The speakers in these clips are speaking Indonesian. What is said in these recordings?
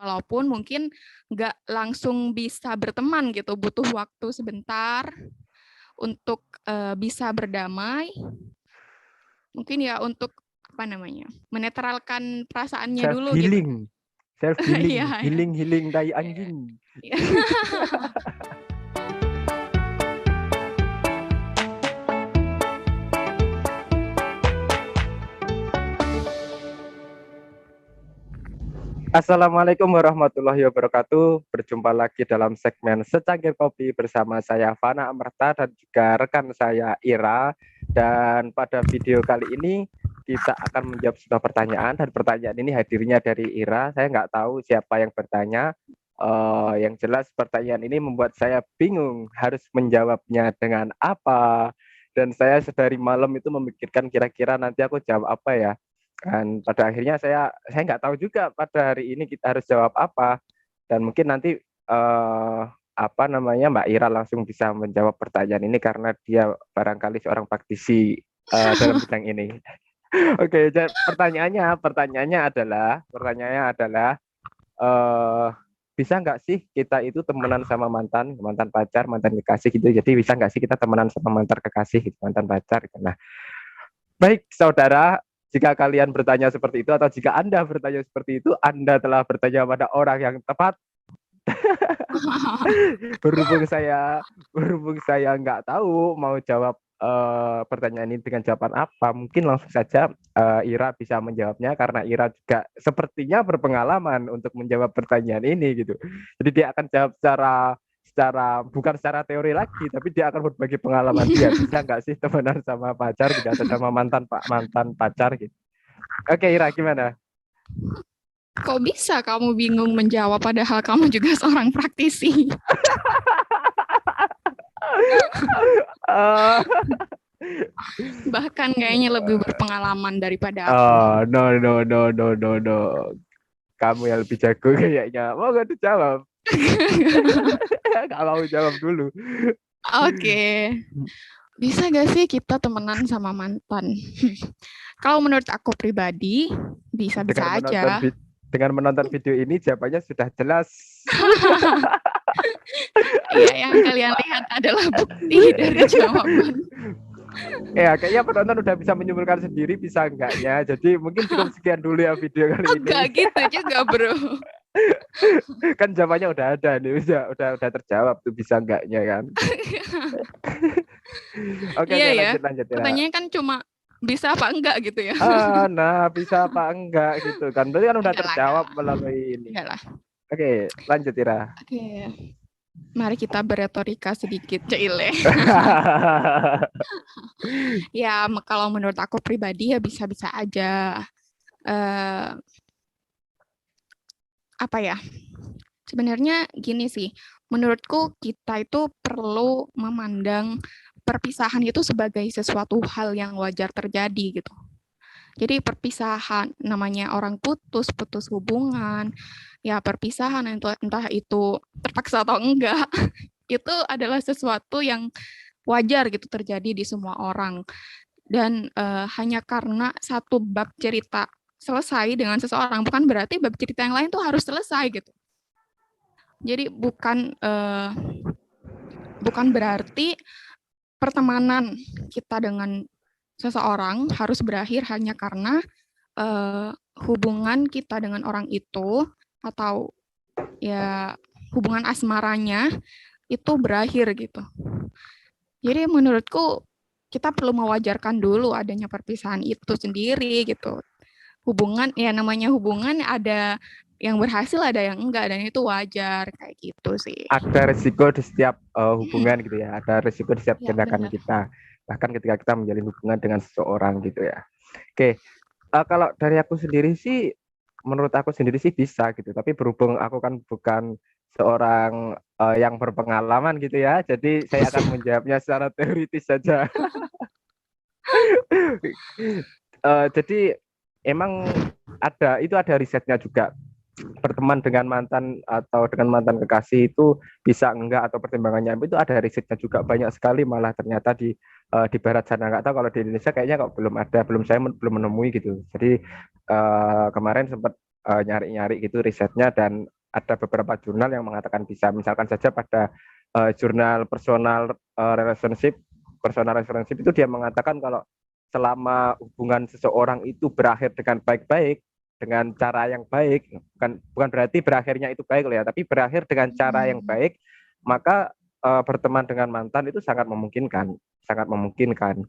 walaupun mungkin nggak langsung bisa berteman gitu, butuh waktu sebentar untuk bisa berdamai, mungkin ya untuk apa namanya, menetralkan perasaannya Self dulu gitu. healing, self Iya, healing, ya. healing healing tai Iya. anjing. Assalamualaikum warahmatullahi wabarakatuh. Berjumpa lagi dalam segmen Secangkir Kopi bersama saya Fana Amerta dan juga rekan saya Ira. Dan pada video kali ini kita akan menjawab sebuah pertanyaan, dan pertanyaan ini hadirnya dari Ira. Saya nggak tahu siapa yang bertanya. Yang jelas pertanyaan ini membuat saya bingung harus menjawabnya dengan apa. Dan saya sedari malam itu memikirkan kira-kira nanti aku jawab apa ya. Dan pada akhirnya saya nggak tahu juga pada hari ini kita harus jawab apa. Dan mungkin nanti apa namanya, Mbak Ira langsung bisa menjawab pertanyaan ini karena dia barangkali seorang praktisi dalam bidang ini. Oke, pertanyaannya adalah eh bisa nggak sih kita itu temenan sama mantan mantan pacar, mantan kekasih gitu. Jadi bisa nggak sih kita temenan sama mantan kekasih gitu, mantan pacar gitu. Nah, baik, saudara, jika kalian bertanya seperti itu atau jika Anda bertanya seperti itu, Anda telah bertanya pada orang yang tepat. Berhubung saya nggak tahu mau jawab pertanyaan ini dengan jawaban apa, mungkin langsung saja Ira bisa menjawabnya karena Ira juga sepertinya berpengalaman untuk menjawab pertanyaan ini gitu. Jadi dia akan jawab secara bukan secara teori lagi, tapi dia akan berbagi pengalaman dia. Bisa nggak sih temenan sama pacar gitu atau sama mantan pacar gitu. Oke, Ira, gimana? Kok bisa kamu bingung menjawab padahal kamu juga seorang praktisi? uh, Bahkan kayaknya lebih berpengalaman daripada aku. no, no, no, no, no, no. Kamu yang lebih jago kayaknya. Mau gak dijawab? Gak mau jawab dulu. Oke, bisa gak sih kita temenan sama mantan? Kalau menurut aku pribadi, Dengan bisa-bisa menonton aja. dengan menonton video ini jawabannya sudah jelas. Ya, yang kalian lihat adalah bukti dari jawaban. Ya, kayaknya penonton udah bisa menyimpulkan sendiri bisa enggaknya. Jadi mungkin cukup sekian dulu ya video kali ini. Enggak gitu juga, bro. Kan jawabannya udah ada nih, udah terjawab tuh bisa enggaknya kan. Oke, Iya oke, ya, lanjut ya. pertanyaannya kan cuma bisa apa enggak gitu ya. Nah, bisa apa enggak gitu kan. Berarti kan udah Enggak terjawab lah. melalui ini. Enggak lah. Oke, lanjut Ira. Oke, mari kita beretorika sedikit, Cile. Ya, kalau menurut aku pribadi ya bisa-bisa aja. Eh, apa ya? Sebenarnya gini sih, menurutku kita itu perlu memandang perpisahan itu sebagai sesuatu hal yang wajar terjadi gitu. Jadi perpisahan namanya orang putus hubungan, ya perpisahan entah itu terpaksa atau enggak, itu adalah sesuatu yang wajar gitu terjadi di semua orang. Dan hanya karena satu bab cerita selesai dengan seseorang bukan berarti bab cerita yang lain tuh harus selesai gitu. Jadi bukan berarti pertemanan kita dengan seseorang harus berakhir hanya karena hubungan kita dengan orang itu atau ya hubungan asmaranya itu berakhir gitu. Jadi menurutku kita perlu mewajarkan dulu adanya perpisahan itu sendiri gitu. Hubungan ya namanya hubungan ada yang berhasil ada yang enggak dan itu wajar kayak gitu sih. Ada resiko di setiap hubungan gitu ya. Ada resiko di setiap Ya tindakan benar. kita. Bahkan ketika kita menjalin hubungan dengan seseorang gitu ya. Oke, kalau dari aku sendiri sih, menurut aku sendiri sih bisa gitu. Tapi berhubung aku kan bukan seorang yang berpengalaman gitu ya. Jadi saya akan menjawabnya secara teoritis saja. Jadi emang ada risetnya juga, berteman dengan mantan atau dengan mantan kekasih itu bisa enggak atau pertimbangannya itu ada risetnya juga banyak sekali malah ternyata di barat sana. Nggak tahu kalau di Indonesia kayaknya kok belum ada, saya belum menemui gitu. Jadi kemarin sempat nyari-nyari gitu risetnya, dan ada beberapa jurnal yang mengatakan bisa. Misalkan saja pada jurnal personal relationship itu dia mengatakan kalau selama hubungan seseorang itu berakhir dengan baik-baik, dengan cara yang baik, bukan berarti berakhirnya itu baik loh ya, tapi berakhir dengan cara yang baik, maka berteman dengan mantan itu sangat memungkinkan, sangat memungkinkan.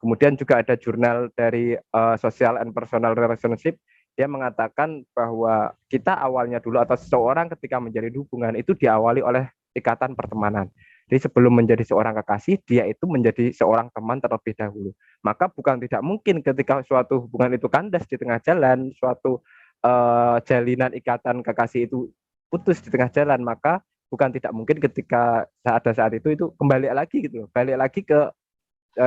Kemudian juga ada jurnal dari Social and Personal Relationship, dia mengatakan bahwa kita awalnya dulu atau seseorang ketika menjalin hubungan itu diawali oleh ikatan pertemanan. Jadi sebelum menjadi seorang kekasih, dia itu menjadi seorang teman terlebih dahulu. Maka bukan tidak mungkin ketika suatu hubungan itu kandas di tengah jalan, suatu jalinan ikatan kekasih itu putus di tengah jalan, maka bukan tidak mungkin ketika saat itu kembali lagi gitu, balik lagi ke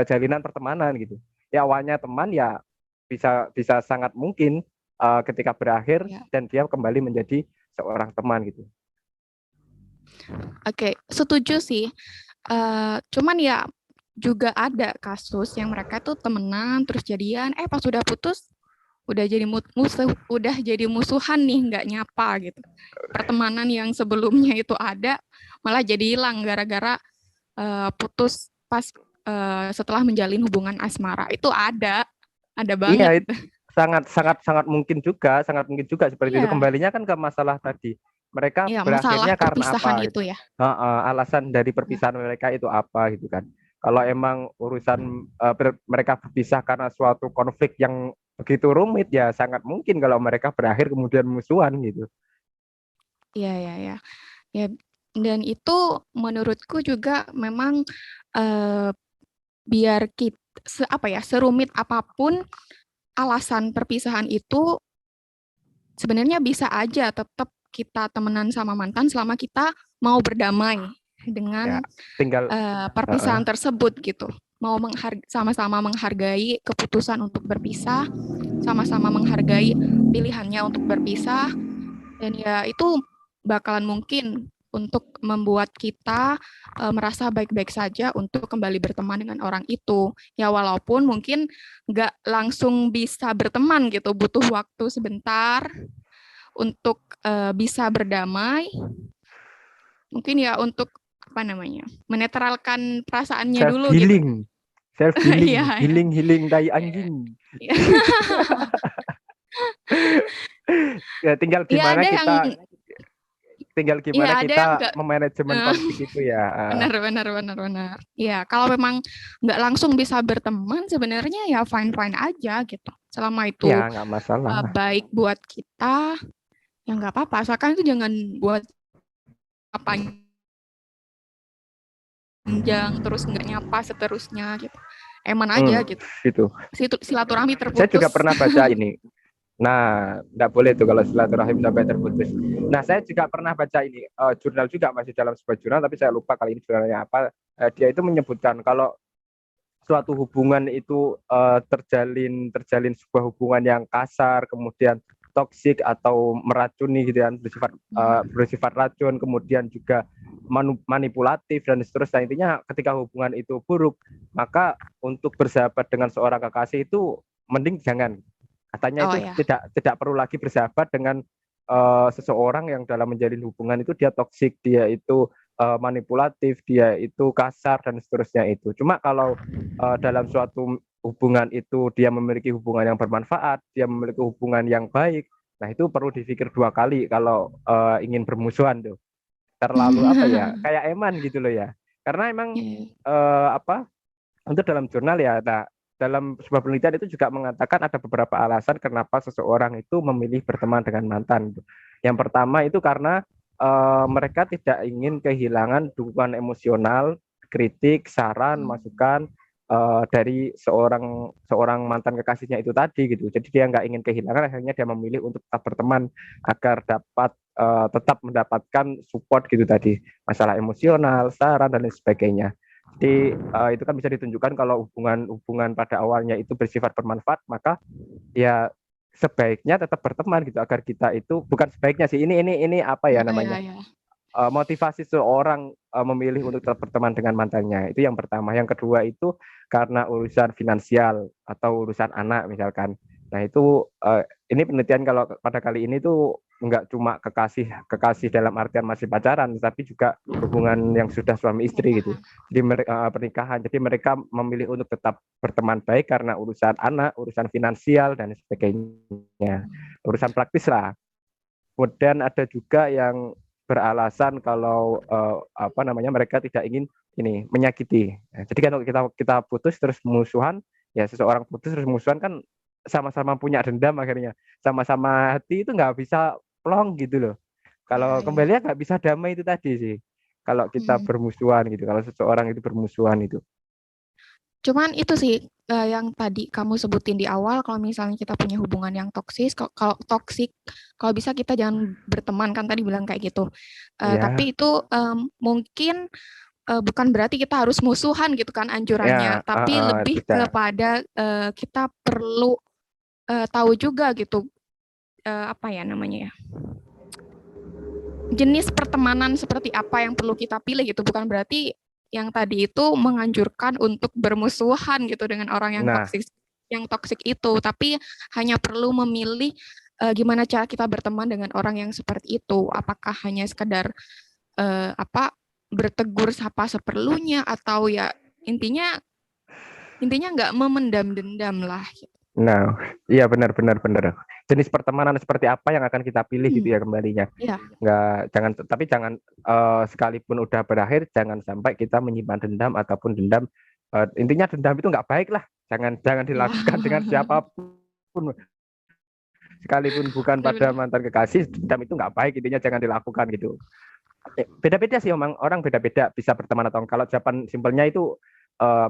jalinan pertemanan gitu. Ya awalnya teman ya bisa sangat mungkin ketika berakhir dan dia kembali menjadi seorang teman gitu. Oke, setuju sih. Cuman ya juga ada kasus yang mereka tuh temenan terus jadian, pas udah putus udah jadi musuhan nih, nggak nyapa gitu. Pertemanan yang sebelumnya itu ada malah jadi hilang gara-gara putus pas setelah menjalin hubungan asmara. Itu ada banget. Iya, sangat mungkin juga seperti itu. Kembalinya kan ke masalah tadi. Mereka berakhirnya karena apa? Itu ya. Alasan dari perpisahan mereka itu apa gitu kan. Kalau emang urusan mereka berpisah karena suatu konflik yang begitu rumit, ya sangat mungkin kalau mereka berakhir kemudian musuhan gitu. Iya. Ya, dan itu menurutku juga memang biar kita serumit apapun alasan perpisahan itu sebenarnya bisa aja tetap kita temenan sama mantan selama kita mau berdamai dengan perpisahan tersebut gitu. Mau sama-sama menghargai keputusan untuk berpisah, sama-sama menghargai pilihannya untuk berpisah, dan ya itu bakalan mungkin untuk membuat kita merasa baik-baik saja untuk kembali berteman dengan orang itu. Ya walaupun mungkin nggak langsung bisa berteman gitu, butuh waktu sebentar untuk bisa berdamai. Mungkin ya untuk menetralkan perasaannya dulu gitu. Healing tai anjing. Ya tinggal gimana kita memanajemen konflik itu ya. Benar. Ya kalau memang nggak langsung bisa berteman sebenarnya ya fine aja gitu. Selama itu ya nggak masalah. Baik buat kita ya nggak apa-apa. Asalkan itu jangan buat panjang terus nggak nyapa seterusnya gitu. Aja gitu. Silaturahmi terputus. Saya juga pernah baca ini. Nah, nggak boleh tuh kalau silaturahim sampai terputus. Nah, saya juga pernah baca ini jurnal juga, masih dalam sebuah jurnal, tapi saya lupa kali ini jurnalnya apa. Dia itu menyebutkan kalau suatu hubungan itu terjalin sebuah hubungan yang kasar, kemudian toksik atau meracuni gitu kan, bersifat racun, kemudian juga manipulatif dan seterusnya. Intinya ketika hubungan itu buruk, maka untuk bersahabat dengan seorang kekasih itu mending jangan. Katanya tidak perlu lagi bersahabat dengan seseorang yang dalam menjalin hubungan itu dia toksik, dia itu manipulatif, dia itu kasar dan seterusnya itu. Cuma kalau dalam suatu hubungan itu dia memiliki hubungan yang bermanfaat, dia memiliki hubungan yang baik, nah itu perlu dipikir dua kali kalau ingin bermusuhan tuh. Terlalu kayak eman gitu loh ya. Karena emang untuk dalam jurnal ya, dalam sebuah penelitian itu juga mengatakan ada beberapa alasan kenapa seseorang itu memilih berteman dengan mantan. Yang pertama itu karena mereka tidak ingin kehilangan dukungan emosional, kritik, saran, masukan dari seorang mantan kekasihnya itu tadi gitu. Jadi dia nggak ingin kehilangan, akhirnya dia memilih untuk tetap berteman agar dapat tetap mendapatkan support gitu tadi, masalah emosional, saran dan lain sebagainya. Jadi itu kan bisa ditunjukkan kalau hubungan pada awalnya itu bersifat bermanfaat, maka ya sebaiknya tetap berteman gitu, agar kita itu bukan sebaiknya sih, ini apa ya namanya, motivasi seorang memilih untuk tetap berteman dengan mantannya, itu yang pertama. Yang kedua itu karena urusan finansial atau urusan anak misalkan. Nah itu ini penelitian kalau pada kali ini tuh nggak cuma kekasih dalam artian masih pacaran, tapi juga hubungan yang sudah suami istri gitu. Jadi pernikahan. Jadi mereka memilih untuk tetap berteman baik karena urusan anak, urusan finansial dan sebagainya, urusan praktis lah. Kemudian ada juga yang beralasan kalau apa namanya mereka tidak ingin ini menyakiti. Nah, jadi kan kalau kita putus terus musuhan, ya seseorang putus terus musuhan kan sama-sama punya dendam akhirnya, sama-sama hati itu nggak bisa plong gitu loh. Kalau Ya, ya. kembali nggak bisa damai itu tadi sih. Kalau kita bermusuhan gitu, kalau seseorang itu bermusuhan itu. Cuman itu sih yang tadi kamu sebutin di awal, kalau misalnya kita punya hubungan yang toksis, kalau toksik, kalau bisa kita jangan berteman kan tadi bilang kayak gitu. Ya, Tapi itu mungkin bukan berarti kita harus musuhan gitu kan anjurannya, ya, tapi lebih tidak. kepada kita perlu tahu juga gitu apa ya namanya ya, jenis pertemanan seperti apa yang perlu kita pilih gitu. Bukan berarti yang tadi itu menganjurkan untuk bermusuhan gitu dengan orang Nah, yang toksik itu, tapi hanya perlu memilih gimana cara kita berteman dengan orang yang seperti itu. Apakah hanya sekedar apa bertegur sapa seperlunya, atau ya intinya nggak memendam dendam lah gitu. nah, iya benar-benar benar. Jenis pertemanan seperti apa yang akan kita pilih gitu ya kembalinya. Iya. Nggak, jangan, tapi jangan sekalipun udah berakhir, jangan sampai kita menyimpan dendam ataupun dendam. Intinya dendam itu nggak baik lah. Jangan Iya. dilakukan dengan siapapun. Sekalipun bukan pada Benar-benar. mantan kekasih, dendam itu nggak baik. Intinya jangan dilakukan gitu. Beda-beda sih memang orang beda-beda bisa berteman atau enggak. Kalau jawaban simpelnya itu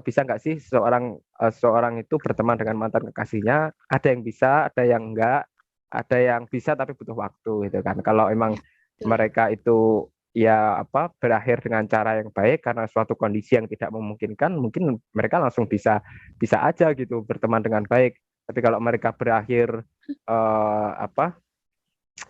bisa nggak sih seorang itu berteman dengan mantan kekasihnya? Ada yang bisa, ada yang enggak, ada yang bisa tapi butuh waktu gitu kan. Kalau emang Ya, betul. mereka itu ya apa berakhir dengan cara yang baik karena suatu kondisi yang tidak memungkinkan, mungkin mereka langsung bisa bisa aja gitu berteman dengan baik. Tapi kalau mereka berakhir apa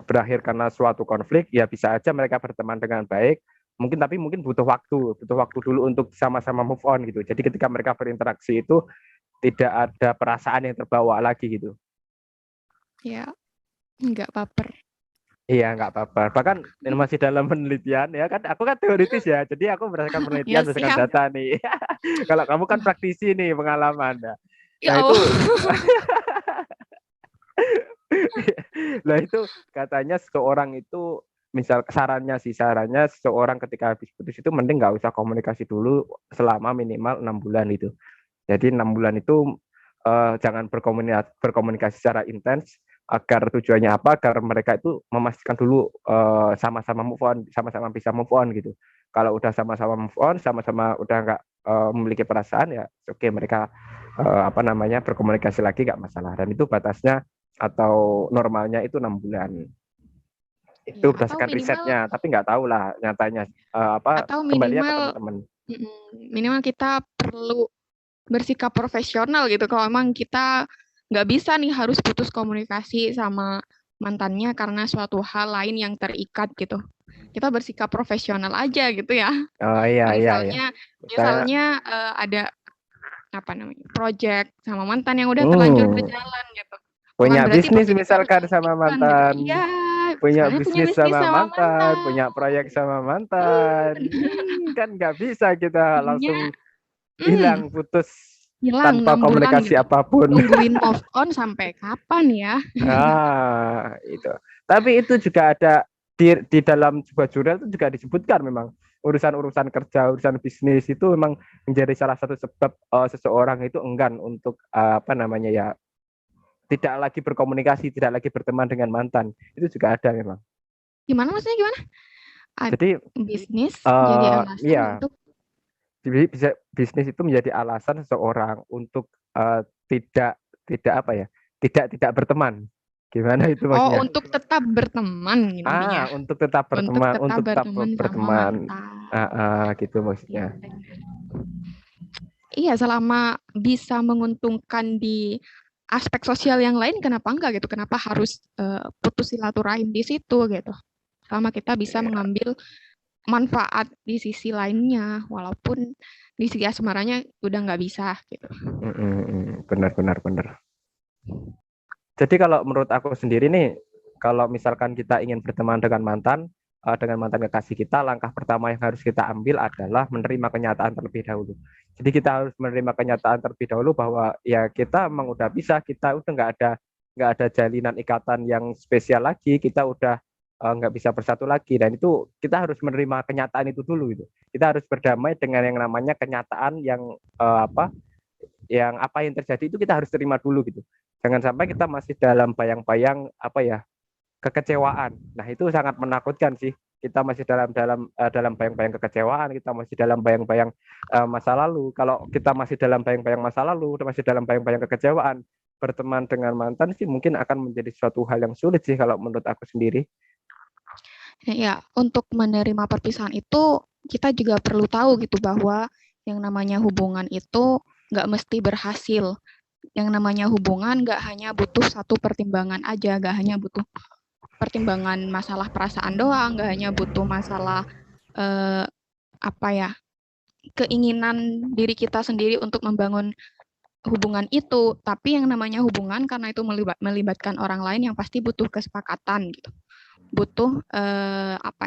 berakhir karena suatu konflik, ya bisa aja mereka berteman dengan baik. Mungkin butuh waktu dulu untuk sama-sama move on gitu. Jadi ketika mereka berinteraksi itu tidak ada perasaan yang terbawa lagi gitu. Ya, nggak baper. Iya, nggak apa-apa. Bahkan ini masih dalam penelitian ya kan. Aku kan teoritis ya, jadi aku berdasarkan Ya penelitian, berdasarkan siap. data nih. Kalau kamu kan praktisi nih pengalaman. Ya Nah itu, Allah. nah itu katanya seseorang itu misal sarannya seseorang ketika habis putus itu mending nggak usah komunikasi dulu selama minimal 6 bulan itu. Jadi 6 bulan itu jangan berkomunikasi secara intens agar tujuannya apa? Agar mereka itu memastikan dulu sama-sama move on, sama-sama bisa move on gitu. Kalau udah sama-sama move on, sama-sama udah nggak memiliki perasaan ya, oke mereka apa namanya berkomunikasi lagi nggak masalah. Dan itu batasnya atau normalnya itu 6 bulan. Itu Ya, berdasarkan risetnya, tapi nggak tahu lah nyatanya apa atau kembalinya ke minimal teman-teman. minimal kita perlu bersikap profesional gitu. Kalau emang kita nggak bisa nih harus putus komunikasi sama mantannya karena suatu hal lain yang terikat gitu. Kita bersikap profesional aja gitu ya. Oh iya iya iya. Misalnya Saya ada apa namanya project sama mantan yang udah terlanjur hmm, berjalan gitu. Bukan punya berarti bisnis project itu harus misalkan sama dihentikan gitu. mantan, Iya, punya misalnya punya bisnis bisnis sama sama mantan, mantan. punya proyek sama mantan. Bener. Kan nggak bisa kita Jadinya langsung hilang putus hilang tanpa 6 bulan komunikasi gitu. apapun. Nungguin move on sampai kapan ya? Itu. Tapi itu juga ada di dalam sebuah jurnal itu juga disebutkan memang urusan-urusan kerja, urusan bisnis itu memang menjadi salah satu sebab seseorang itu enggan untuk apa namanya ya tidak lagi berkomunikasi, tidak lagi berteman dengan mantan. Itu juga ada memang. Gimana maksudnya gimana? Jadi Bisnis jadi alasan ya untuk bisa bisnis itu menjadi alasan seseorang untuk tidak tidak apa ya, tidak berteman. Gimana itu maksudnya? untuk tetap berteman intinya. Untuk tetap Untuk berteman, tetap untuk tetap berteman sama berteman. mantan. Gitu Ya, maksudnya. iya, selama bisa menguntungkan di aspek sosial yang lain, kenapa enggak gitu? Kenapa harus putus silaturahim di situ gitu? Selama kita bisa Ya, mengambil manfaat di sisi lainnya, walaupun di sisi asmaranya udah nggak bisa gitu. benar benar benar. Jadi kalau menurut aku sendiri nih, kalau misalkan kita ingin berteman dengan mantan kekasih kita, langkah pertama yang harus kita ambil adalah menerima kenyataan terlebih dahulu. Jadi kita harus menerima kenyataan terlebih dahulu bahwa ya kita emang udah bisa, kita udah nggak ada jalinan ikatan yang spesial lagi, kita udah nggak bisa bersatu lagi, dan itu kita harus menerima kenyataan itu dulu itu. Kita harus berdamai dengan yang namanya kenyataan yang apa yang terjadi itu kita harus terima dulu gitu. Jangan sampai kita masih dalam bayang-bayang kekecewaan. Nah, itu sangat menakutkan sih. Kita masih dalam bayang-bayang kekecewaan, kita masih dalam bayang-bayang masa lalu. Kalau kita masih dalam bayang-bayang masa lalu, masih dalam bayang-bayang kekecewaan, berteman dengan mantan sih mungkin akan menjadi suatu hal yang sulit sih kalau menurut aku sendiri. Ya, untuk menerima perpisahan itu kita juga perlu tahu gitu bahwa yang namanya hubungan itu nggak mesti berhasil. Yang namanya hubungan nggak hanya butuh satu pertimbangan aja, nggak hanya butuh pertimbangan masalah perasaan doang, nggak hanya butuh masalah keinginan diri kita sendiri untuk membangun hubungan itu, tapi yang namanya hubungan karena itu melibatkan orang lain yang pasti butuh kesepakatan gitu. Butuh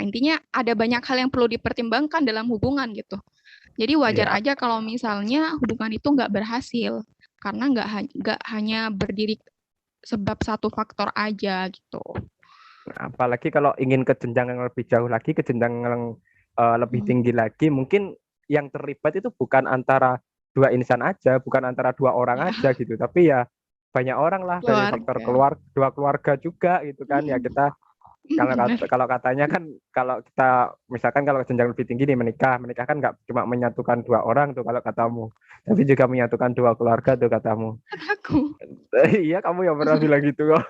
intinya ada banyak hal yang perlu dipertimbangkan dalam hubungan gitu. Jadi wajar aja kalau misalnya hubungan itu nggak berhasil karena nggak hanya berdiri sebab satu faktor aja gitu. Apalagi kalau ingin ke jenjang yang lebih jauh lagi, ke jenjang yang lebih tinggi lagi, mungkin yang terlibat itu bukan antara dua insan aja, bukan antara dua orang aja gitu, tapi ya banyak orang lah, dari faktor dua keluarga juga gitu kan. Ya kita kalau katanya kan, kalau kita misalkan kalau jenjang lebih tinggi nih, menikah kan nggak cuma menyatukan dua orang tuh kalau katamu, tapi juga menyatukan dua keluarga tuh katamu. Aku. Iya, kamu yang pernah bilang gitu kok.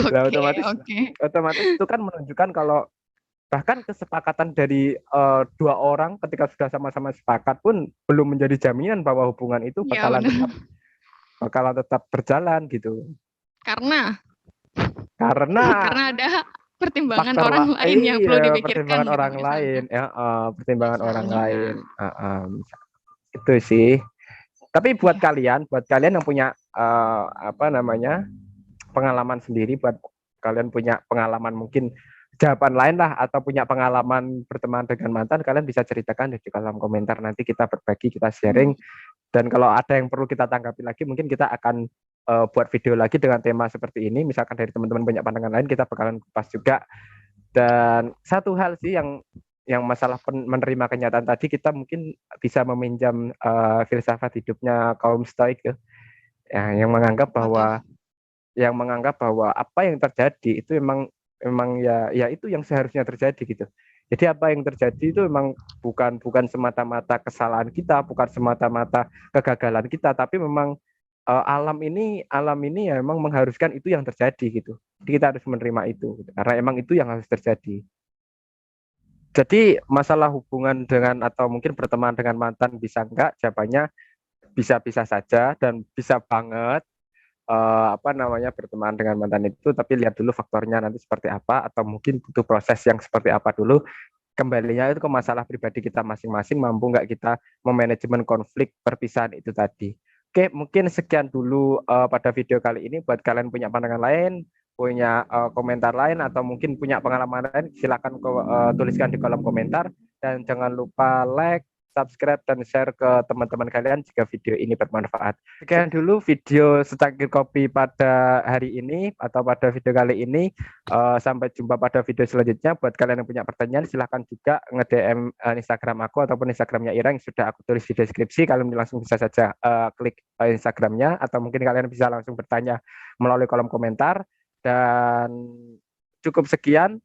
Nah, otomatis itu kan menunjukkan kalau bahkan kesepakatan dari dua orang ketika sudah sama-sama sepakat pun belum menjadi jaminan bahwa hubungan itu bakalan tetap berjalan gitu. Karena Karena ada pertimbangan orang lain yang perlu dipikirkan. Pertimbangan orang lain, pertimbangan orang lain. Itu sih. Tapi buat kalian yang punya pengalaman sendiri, buat kalian punya pengalaman mungkin jawaban lain lah, atau punya pengalaman berteman dengan mantan, kalian bisa ceritakan di kolom komentar. Nanti kita berbagi, kita sharing. Dan kalau ada yang perlu kita tanggapi lagi, mungkin kita akan buat video lagi dengan tema seperti ini. Misalkan dari teman-teman banyak pandangan lain, kita bakalan kupas juga. Dan satu hal sih yang masalah menerima kenyataan tadi, kita mungkin bisa meminjam filsafat hidupnya kaum Stoik ya, yang menganggap bahwa apa yang terjadi itu memang ya itu yang seharusnya terjadi gitu. Jadi apa yang terjadi itu memang bukan semata-mata kesalahan kita, bukan semata-mata kegagalan kita, tapi memang alam ini ya memang mengharuskan itu yang terjadi gitu. Jadi kita harus menerima itu gitu, karena emang itu yang harus terjadi. Jadi masalah hubungan dengan atau mungkin berteman dengan mantan bisa enggak, jawabannya bisa saja dan bisa banget. Berteman dengan mantan itu, tapi lihat dulu faktornya nanti seperti apa, atau mungkin butuh proses yang seperti apa dulu. Kembalinya itu ke masalah pribadi kita masing-masing, mampu nggak kita memanajemen konflik perpisahan itu tadi. Oke, mungkin sekian dulu pada video kali ini. Buat kalian punya pandangan lain, punya komentar lain, atau mungkin punya pengalaman lain, silakan tuliskan di kolom komentar. Dan jangan lupa like, subscribe, dan share ke teman-teman kalian jika video ini bermanfaat. Sekian dulu video secangkir kopi pada hari ini atau pada video kali ini. Sampai jumpa pada video selanjutnya. Buat kalian yang punya pertanyaan, silahkan juga nge-DM Instagram aku ataupun Instagramnya Ira yang sudah aku tulis di deskripsi. Kalian langsung bisa saja klik Instagramnya, atau mungkin kalian bisa langsung bertanya melalui kolom komentar. Dan cukup sekian.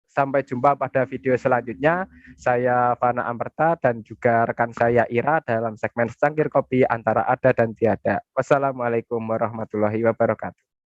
Sampai jumpa pada video selanjutnya. Saya Fana Amerta dan juga rekan saya Ira dalam segmen Secangkir Kopi Antara Ada dan Tiada. Wassalamualaikum warahmatullahi wabarakatuh.